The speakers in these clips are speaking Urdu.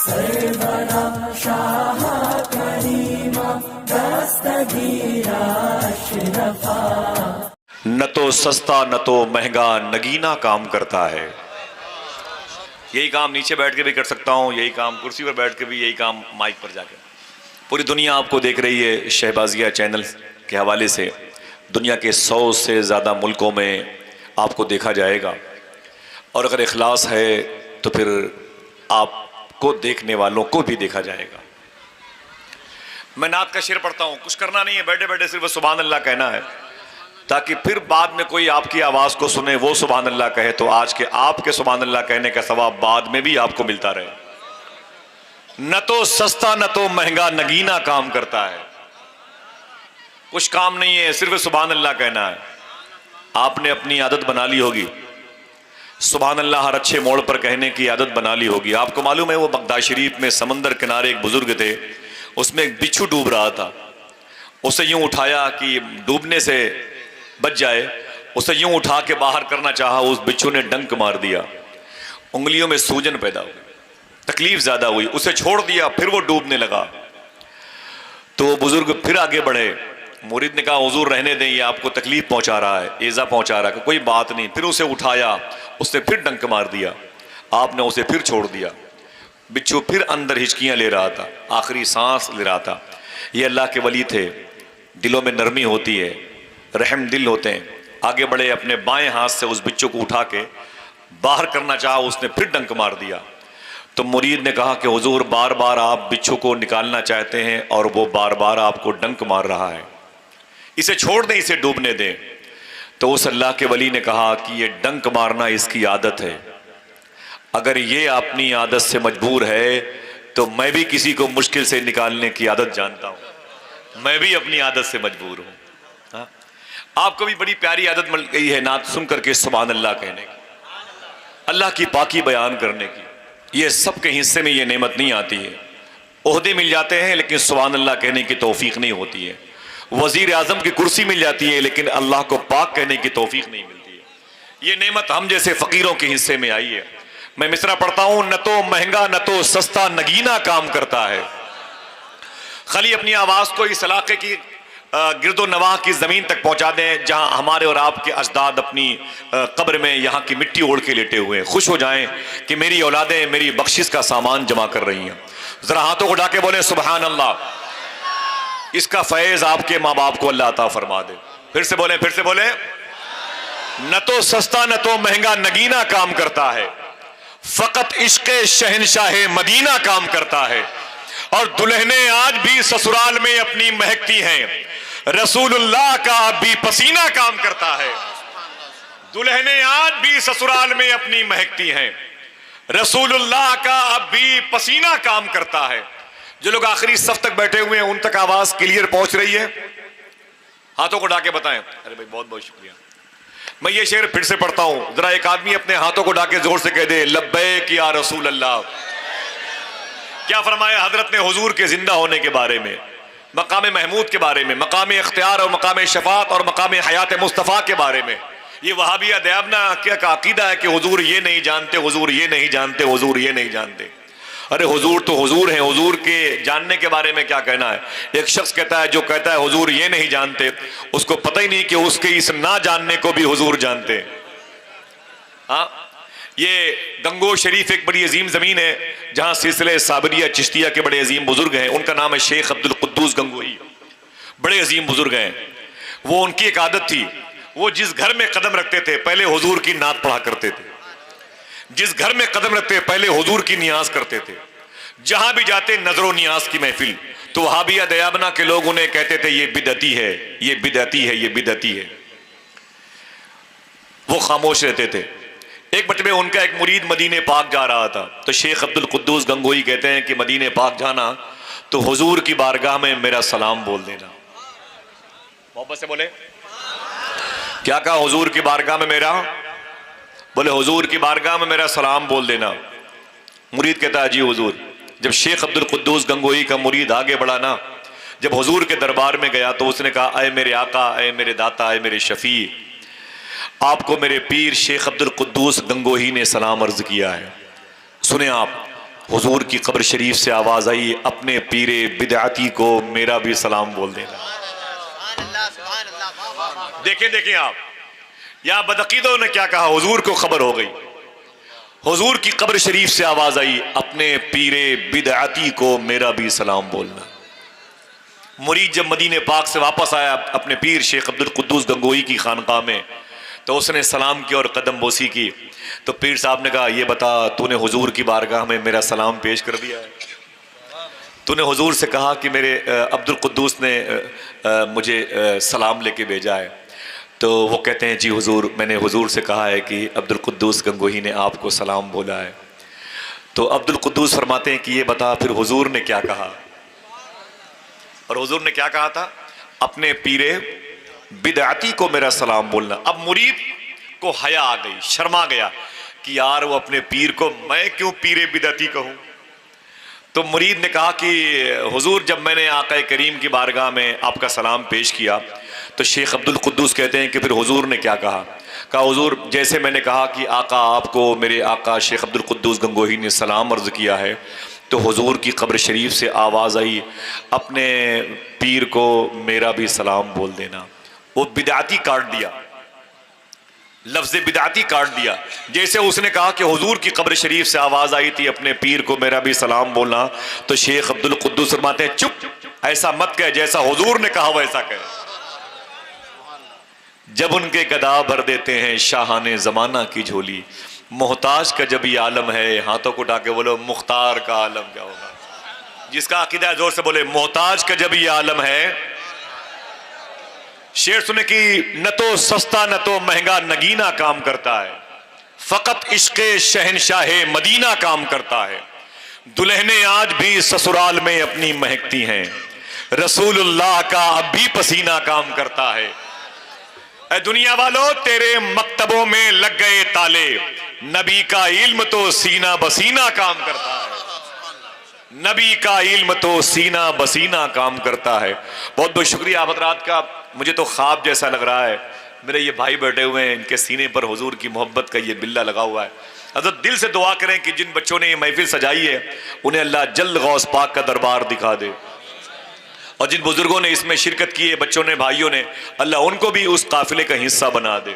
سرورا شاہ کریمہ دستگیرہ اشرفا. نہ تو سستا نہ تو مہنگا نگینا کام کرتا ہے. یہی کام نیچے بیٹھ کے بھی کر سکتا ہوں، یہی کام کرسی پر بیٹھ کے بھی، یہی کام مائک پر جا کے. پوری دنیا آپ کو دیکھ رہی ہے شہبازیہ چینل کے حوالے سے. دنیا کے 100 سے زیادہ ملکوں میں آپ کو دیکھا جائے گا، اور اگر اخلاص ہے تو پھر آپ کو دیکھنے والوں کو بھی دیکھا جائے گا. میں نعت کا شعر پڑھتا ہوں، کچھ کرنا نہیں ہے، بیٹھے بیٹھے صرف سبحان اللہ کہنا ہے، تاکہ پھر بعد میں کوئی آپ کی آواز کو سنے، وہ سبحان اللہ کہے، تو آج کے آپ کے سبحان اللہ کہنے کا ثواب بعد میں بھی آپ کو ملتا رہے. نہ تو سستا نہ تو مہنگا نگینا کام کرتا ہے. کچھ کام نہیں ہے، صرف سبحان اللہ کہنا ہے. آپ نے اپنی عادت بنا لی ہوگی، سبحان اللہ ہر اچھے موڑ پر کہنے کی عادت بنا لی ہوگی. آپ کو معلوم ہے وہ بغداد شریف میں سمندر کنارے ایک بزرگ تھے، اس میں ایک بچھو ڈوب رہا تھا. اسے یوں اٹھایا کہ ڈوبنے سے بچ جائے، اسے یوں اٹھا کے باہر کرنا چاہا، اس بچھو نے ڈنک مار دیا، انگلیوں میں سوجن پیدا ہوئی، تکلیف زیادہ ہوئی، اسے چھوڑ دیا، پھر وہ ڈوبنے لگا. تو وہ بزرگ پھر آگے بڑھے. مرید نے کہا حضور رہنے دیں، یہ آپ کو تکلیف پہنچا رہا ہے، ایذا پہنچا رہا ہے. کوئی بات نہیں. پھر اسے اٹھایا، اس نے پھر ڈنک مار دیا، آپ نے اسے پھر چھوڑ دیا. بچھو پھر اندر ہچکیاں لے رہا تھا، آخری سانس لے رہا تھا. یہ اللہ کے ولی تھے، دلوں میں نرمی ہوتی ہے، رحم دل ہوتے ہیں. آگے بڑھے، اپنے بائیں ہاتھ سے اس بچوں کو اٹھا کے باہر کرنا چاہا، اس نے پھر ڈنک مار دیا. تو مرید نے کہا کہ حضور بار بار آپ بچھو کو نکالنا چاہتے ہیں اور وہ بار بار آپ کو ڈنک مار رہا ہے، اسے چھوڑ دیں، اسے ڈوبنے دیں. تو اس اللہ کے ولی نے کہا کہ یہ ڈنک مارنا اس کی عادت ہے، اگر یہ اپنی عادت سے مجبور ہے تو میں بھی کسی کو مشکل سے نکالنے کی عادت جانتا ہوں، میں بھی اپنی عادت سے مجبور ہوں. ہاں؟ آپ کو بھی بڑی پیاری عادت مل گئی ہے نعت سن کر کے سبحان اللہ کہنے کی، اللہ کی پاکی بیان کرنے کی. یہ سب کے حصے میں یہ نعمت نہیں آتی ہے. عہدے مل جاتے ہیں لیکن سبحان اللہ کہنے کی توفیق نہیں ہوتی ہے. وزیر اعظم کی کرسی مل جاتی ہے لیکن اللہ کو پاک کہنے کی توفیق نہیں ملتی ہے. یہ نعمت ہم جیسے فقیروں کے حصے میں آئی ہے. میں مصرع پڑھتا ہوں، نہ تو مہنگا نہ تو سستا نگینا کام کرتا ہے. خالی اپنی آواز کو اس علاقے کی گرد و نواح کی زمین تک پہنچا دیں جہاں ہمارے اور آپ کے اجداد اپنی قبر میں یہاں کی مٹی اوڑھ کے لیٹے ہوئے ہیں. خوش ہو جائیں کہ میری اولادیں میری بخشش کا سامان جمع کر رہی ہیں. ذرا ہاتھوں کو اٹھا کے بولیں سبحان اللہ. اس کا فیض آپ کے ماں باپ کو اللہ عطا فرما دے. پھر سے بولیں، پھر سے بولیں. نہ تو سستا نہ تو مہنگا نگینا کام کرتا ہے، فقط عشق شہنشاہ مدینہ کام کرتا ہے. اور دلہنیں آج بھی سسرال میں اپنی مہکتی ہیں، رسول اللہ کا اب بھی پسینہ کام کرتا ہے. دلہنیں آج بھی سسرال میں اپنی مہکتی ہیں، رسول اللہ کا اب بھی پسینہ کام کرتا ہے. جو لوگ آخری صف تک بیٹھے ہوئے ہیں ان تک آواز کلیئر پہنچ رہی ہے؟ ہاتھوں کو اٹھا کے بتائیں. ارے بھائی بہت بہت شکریہ. میں یہ شعر پھر سے پڑھتا ہوں، ذرا ایک آدمی اپنے ہاتھوں کو اٹھا کے زور سے کہہ دے لبیک یا رسول اللہ. کیا فرمایا حضرت نے حضور کے زندہ ہونے کے بارے میں، مقام محمود کے بارے میں، مقام اختیار اور مقام شفاعت اور مقام حیات مصطفیٰ کے بارے میں. یہ وہابیہ دیابنا کیا کا عقیدہ ہے کہ حضور یہ نہیں جانتے، حضور یہ نہیں جانتے، حضور یہ نہیں جانتے. ارے حضور تو حضور ہیں، حضور کے جاننے کے بارے میں کیا کہنا ہے؟ ایک شخص کہتا ہے، جو کہتا ہے حضور یہ نہیں جانتے، اس کو پتہ ہی نہیں کہ اس کے اس نہ جاننے کو بھی حضور جانتے. ہاں، یہ گنگو شریف ایک بڑی عظیم زمین ہے جہاں سلسلہ صابریہ چشتیہ کے بڑے عظیم بزرگ ہیں. ان کا نام ہے شیخ عبد القدوس گنگوئی. بڑے عظیم بزرگ ہیں. وہ ان کی ایک عادت تھی، وہ جس گھر میں قدم رکھتے تھے پہلے حضور کی نعت پڑھا کرتے تھے. جس گھر میں قدم رکھتے پہلے حضور کی نیاز کرتے تھے. جہاں بھی جاتے نظر و نیاز کی محفل. تو وہابیہ دیابنا کے لوگ انہیں کہتے تھے یہ بدعتی ہے، یہ بدعتی ہے، یہ بدعتی ہے. وہ خاموش رہتے تھے. ایک مرتبہ ان کا ایک مرید مدینہ پاک جا رہا تھا، تو شیخ عبد القدوس گنگوئی کہتے ہیں کہ مدینہ پاک جانا تو حضور کی بارگاہ میں میرا سلام بول دینا. محبت سے بولے. کیا کہا؟ حضور کی بارگاہ میں میرا، بولے حضور کی بارگاہ میں میرا سلام بول دینا. مرید کہتا ہے جی حضور. جب شیخ عبد القدوس گنگوئی کا مرید آگے بڑھا نا، جب حضور کے دربار میں گیا تو اس نے کہا اے میرے آقا، اے میرے داتا، اے میرے شفیع، آپ کو میرے پیر شیخ عبد القدوس گنگوہی نے سلام عرض کیا ہے. سنیں آپ، حضور کی قبر شریف سے آواز آئی اپنے پیر بدعتی کو میرا بھی سلام بول دینا۔ دیکھیں آپ یہاں بدعقیدوں نے کیا کہا، حضور کو خبر ہو گئی، حضور کی قبر شریف سے آواز آئی اپنے پیر بدعتی کو میرا بھی سلام بولنا۔ مرید جب مدینہ پاک سے واپس آیا اپنے پیر شیخ عبد القدوس گنگوہی کی خانقاہ میں، تو اس نے سلام کیا اور قدم بوسی کی، تو پیر صاحب نے کہا یہ بتا تو نے حضور کی بارگاہ میں میرا سلام پیش کر دیا ہے؟ تو نے حضور سے کہا کہ میرے عبد القدوس نے مجھے سلام لے کے بھیجا ہے؟ تو وہ کہتے ہیں جی حضور، میں نے حضور سے کہا ہے کہ عبد القدوس گنگوہی نے آپ کو سلام بولا ہے۔ تو عبد القدوس فرماتے ہیں کہ یہ بتا پھر حضور نے کیا کہا؟ اور حضور نے کیا کہا تھا؟ اپنے پیر بدعتی کو میرا سلام بولنا۔ اب مرید کو حیا آ گئی، شرما گیا کہ یار وہ اپنے پیر کو میں کیوں پیر بدعتی کہوں؟ تو مرید نے کہا کہ حضور جب میں نے آقا کریم کی بارگاہ میں آپ کا سلام پیش کیا تو شیخ عبد القدوس کہتے ہیں کہ پھر حضور نے کیا کہا؟ کہا حضور جیسے میں نے کہا کہ آقا آپ کو میرے آقا شیخ عبد القدوس گنگوہی نے سلام عرض کیا ہے، تو حضور کی قبر شریف سے آواز آئی اپنے پیر کو میرا بھی سلام بول دینا۔ وہ بدعتی کاٹ دیا، لفظ بدعتی کاٹ دیا۔ جیسے اس نے کہا کہ حضور کی قبر شریف سے آواز آئی تھی اپنے پیر کو میرا بھی سلام بولنا، تو شیخ عبد القدوس فرماتے ہیں چپ، ایسا مت کہہ، جیسا حضور نے کہا ویسا کہہ۔ جب ان کے گدا بھر دیتے ہیں شاہان زمانہ کی جھولی، محتاج کا جب یہ عالم ہے، ہاتھوں کو اٹھا کے بولو مختار کا عالم کیا ہوگا؟ جس کا عقیدہ ہے زور سے بولے محتاج کا جب یہ عالم ہے۔ شعر سنے کہ نہ تو سستا نہ تو مہنگا نگینہ کام کرتا ہے، فقط عشق شہنشاہ مدینہ کام کرتا ہے، دلہنیں آج بھی سسرال میں اپنی مہکتی ہیں، رسول اللہ کا اب بھی پسینہ کام کرتا ہے۔ اے دنیا والو تیرے مکتبوں میں لگ گئے تالے، نبی کا علم تو سینہ بسینہ کام کرتا ہے، نبی کا علم تو سینہ بسینہ کام کرتا ہے۔ بہت بہت شکریہ آپ حضرات کا، مجھے تو خواب جیسا لگ رہا ہے۔ میرے یہ بھائی بیٹھے ہوئے ہیں، ان کے سینے پر حضور کی محبت کا یہ بلہ لگا ہوا ہے۔ حضرت دل سے دعا کریں کہ جن بچوں نے یہ محفل سجائی ہے انہیں اللہ جلد غوث پاک کا دربار دکھا دے، اور جن بزرگوں نے اس میں شرکت کی ہے، بچوں نے، بھائیوں نے، اللہ ان کو بھی اس قافلے کا حصہ بنا دے۔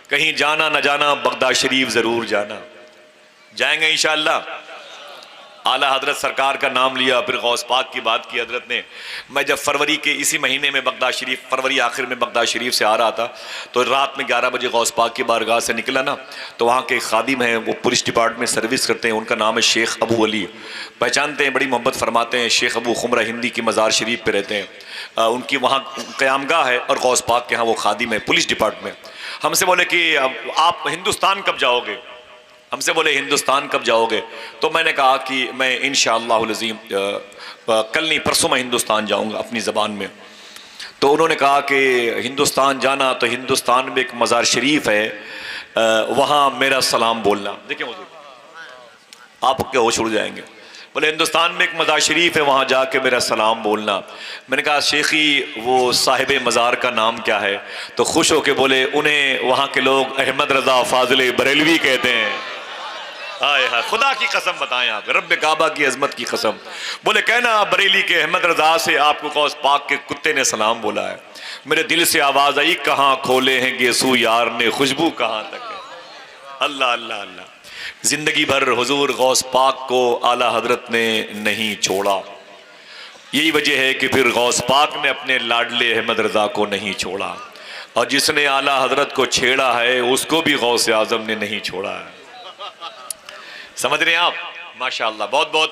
کہیں جانا نہ جانا بغداد شریف ضرور جانا، جائیں گے انشاءاللہ۔ اعلیٰ حضرت سرکار کا نام لیا، پھر غوث پاک کی بات کی حضرت نے۔ میں جب فروری کے اسی مہینے میں بغداد شریف، فروری آخر میں بغداد شریف سے آ رہا تھا، تو رات میں 11 بجے غوث پاک کی بارگاہ سے نکلا نا، تو وہاں کے خادم ہیں، وہ پولیس ڈپارٹمنٹ سروس کرتے ہیں، ان کا نام ہے شیخ ابو علی، پہچانتے ہیں، بڑی محبت فرماتے ہیں۔ شیخ ابو خمرہ ہندی کی مزار شریف پہ رہتے ہیں، ان کی وہاں قیام گاہ ہے، اور غوث پاک کے ہاں وہ خادم ہے پولیس ڈپارٹمنٹ۔ ہم سے بولے کہ آپ ہندوستان کب جاؤ گے؟ ہم سے بولے ہندوستان کب جاؤ گے؟ تو میں نے کہا کہ میں انشاءاللہ العظیم کل نہیں پرسوں میں ہندوستان جاؤں گا اپنی زبان میں۔ تو انہوں نے کہا کہ ہندوستان جانا تو ہندوستان میں ایک مزار شریف ہے، وہاں میرا سلام بولنا۔ دیکھیں حضور آپ کے ہوش اڑ جائیں گے، بولے ہندوستان میں ایک مزار شریف ہے وہاں جا کے میرا سلام بولنا۔ میں نے کہا شیخی وہ صاحب مزار کا نام کیا ہے؟ تو خوش ہو کے بولے انہیں وہاں کے لوگ احمد رضا فاضل بریلوی کہتے ہیں۔ آئے ہائے، خدا کی قسم بتائیں آپ، رب کعبہ کی عظمت کی قسم، بولے کہنا بریلی کے احمد رضا سے آپ کو غوث پاک کے کتے نے سلام بولا ہے۔ میرے دل سے آواز آئی کہاں کھولے ہیں گیسو یار نے، خوشبو کہاں تک ہے۔ اللہ اللہ اللہ، زندگی بھر حضور غوث پاک کو اعلیٰ حضرت نے نہیں چھوڑا، یہی وجہ ہے کہ پھر غوث پاک نے اپنے لاڈلے احمد رضا کو نہیں چھوڑا، اور جس نے اعلیٰ حضرت کو چھیڑا ہے اس کو بھی غوث اعظم نے نہیں چھوڑا ہے۔ سمجھ رہے ہیں آپ؟ ماشاءاللہ، بہت بہت